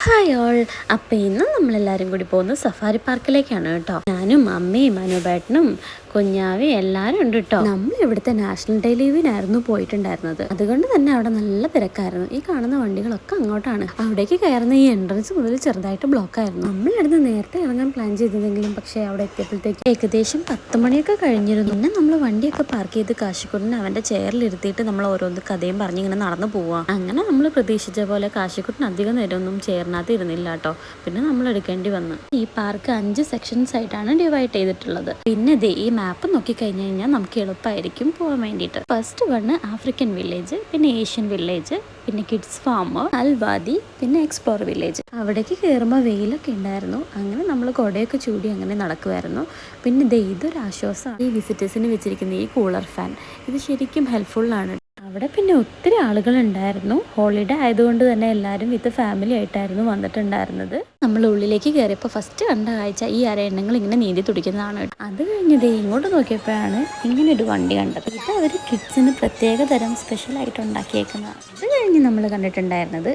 Hi all. അപ്പം ഇന്ന് നമ്മളെല്ലാവരും കൂടി പോകുന്നത് സഫാരി പാർക്കിലേക്കാണ് കേട്ടോ. ഞാനും അമ്മയും അനുബേട്ടനും കുഞ്ഞാവയും എല്ലാവരും ഉണ്ട് കേട്ടോ. നമ്മൾ ഇവിടുത്തെ നാഷണൽ ഡേ ലീവിനായിരുന്നു പോയിട്ടുണ്ടായിരുന്നത്. അതുകൊണ്ട് തന്നെ അവിടെ നല്ല തിരക്കായിരുന്നു. ഈ കാണുന്ന വണ്ടികളൊക്കെ അങ്ങോട്ടാണ്. അവിടേക്ക് കയറുന്ന ഈ എൻട്രൻസ് മുതൽ ചെറുതായിട്ട് ബ്ലോക്കായിരുന്നു. നമ്മളിവിടുന്ന് നേരത്തെ ഇറങ്ങാൻ പ്ലാൻ ചെയ്തിരുന്നെങ്കിലും പക്ഷേ അവിടെ എത്തിയപ്പോഴത്തേക്ക് ഏകദേശം 10 മണിയൊക്കെ കഴിഞ്ഞിരുന്നു. പിന്നെ നമ്മൾ വണ്ടിയൊക്കെ പാർക്ക് ചെയ്ത് കാശിക്കുട്ടിനെ അവൻ്റെ ചെയറിലിരുത്തിയിട്ട് നമ്മൾ ഓരോന്ന് കഥയും പറഞ്ഞ് ഇങ്ങനെ നടന്നു പോവാം. അങ്ങനെ നമ്മൾ പ്രതീക്ഷിച്ച പോലെ കാശിക്കുട്ടിന് അധികം നേരമൊന്നും ചേർന്നാത്ത ഇരുന്നില്ല കേട്ടോ. പിന്നെ നമ്മൾ എടുക്കേണ്ടി വന്നു. ഈ പാർക്ക് 5 സെക്ഷൻസ് ആയിട്ടാണ് ഡിവൈഡ് ചെയ്തിട്ടുള്ളത്. പിന്നെ ഈ മാപ്പ് നോക്കിക്കഴിഞ്ഞ് കഴിഞ്ഞാൽ നമുക്ക് എളുപ്പമായിരിക്കും പോകാൻ വേണ്ടിയിട്ട്. ഫസ്റ്റ് വണ് ആഫ്രിക്കൻ വില്ലേജ്, പിന്നെ ഏഷ്യൻ വില്ലേജ്, പിന്നെ കിഡ്സ് ഫാം, അൽവാദി, പിന്നെ എക്സ്പ്ലോർ വില്ലേജ്. അവിടേക്ക് കയറുമ്പോൾ വെയിലൊക്കെ ഉണ്ടായിരുന്നു. അങ്ങനെ നമ്മൾ കുടയൊക്കെ ചൂടി അങ്ങനെ നടക്കുമായിരുന്നു. പിന്നെ ഇതൊരു ആശ്വാസമാണ്, ഈ വിസിറ്റേഴ്സിന് വെച്ചിരിക്കുന്ന ഈ കൂളർ ഫാൻ. ഇത് ശരിക്കും ഹെൽപ്ഫുള്ളാണ്. അവിടെ പിന്നെ ഒത്തിരി ആളുകളുണ്ടായിരുന്നു. ഹോളിഡേ ആയതുകൊണ്ട് തന്നെ എല്ലാവരും വിത്ത് ഫാമിലി ആയിട്ടായിരുന്നു വന്നിട്ടുണ്ടായിരുന്നത്. നമ്മൾ ഉള്ളിലേക്ക് കയറിയപ്പോൾ ഫസ്റ്റ് കണ്ട കാഴ്ച ഈ അരയണ്ണങ്ങൾ ഇങ്ങനെ നീന്തി തുടിക്കുന്നതാണ്. അത് കഴിഞ്ഞത് ഇങ്ങോട്ട് നോക്കിയപ്പോഴാണ് ഇങ്ങനെ ഒരു വണ്ടി കണ്ടത്. ഇത് അവർ കിഡ്സിന് പ്രത്യേക തരം സ്പെഷ്യലായിട്ട് ഉണ്ടാക്കിയേക്കുന്നതാണ്. അത് കഴിഞ്ഞ് നമ്മൾ കണ്ടിട്ടുണ്ടായിരുന്നത്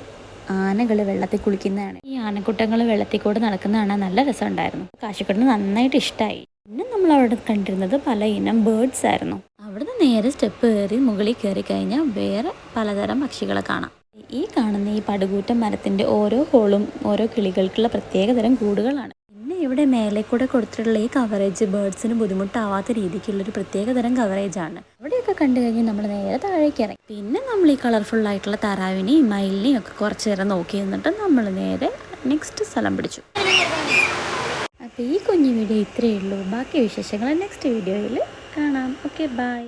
ആനകൾ വെള്ളത്തിൽ കുളിക്കുന്നതാണ്. ഈ ആനക്കൂട്ടങ്ങൾ വെള്ളത്തിൽ കൂടെ നടക്കുന്നതാണ്. നല്ല രസമുണ്ടായിരുന്നു. കാശിക്കുട്ടിന് നന്നായിട്ട് ഇഷ്ടമായി. പിന്നെ നമ്മൾ അവിടെ കണ്ടിരുന്നത് പല ഇനം ബേർഡ്സ് ആയിരുന്നു. അവിടുന്ന് നേരെ സ്റ്റെപ്പ് കയറി മുകളിൽ കയറി കഴിഞ്ഞാൽ വേറെ പലതരം പക്ഷികളെ കാണാം. ഈ കാണുന്ന ഈ പടുകൂറ്റൻ മരത്തിൻ്റെ ഓരോ ഹോളും ഓരോ കിളികൾക്കുള്ള പ്രത്യേകതരം കൂടുകളാണ്. പിന്നെ ഇവിടെ മേലെ കൂടെ കൊടുത്തിട്ടുള്ള ഈ കവറേജ് ബേർഡ്സിന് ബുദ്ധിമുട്ടാവാത്ത രീതിക്കുള്ളൊരു പ്രത്യേകതരം കവറേജാണ്. അവിടെയൊക്കെ കണ്ടു കഴിഞ്ഞ് നമ്മൾ നേരെ താഴേക്ക് ഇറങ്ങി. പിന്നെ നമ്മൾ ഈ കളർഫുള്ളായിട്ടുള്ള താറാവിനെയും മയിലിനെയും ഒക്കെ കുറച്ച് നേരം നോക്കി നിന്നിട്ട് നമ്മൾ നേരെ നെക്സ്റ്റ് സ്ഥലം പിടിച്ചു. അപ്പോൾ ഈ കുഞ്ഞു വീഡിയോ ഇത്രയേ ഉള്ളൂ. ബാക്കി വിശേഷങ്ങൾ നെക്സ്റ്റ് വീഡിയോയിൽ കാണാം. Okay, by.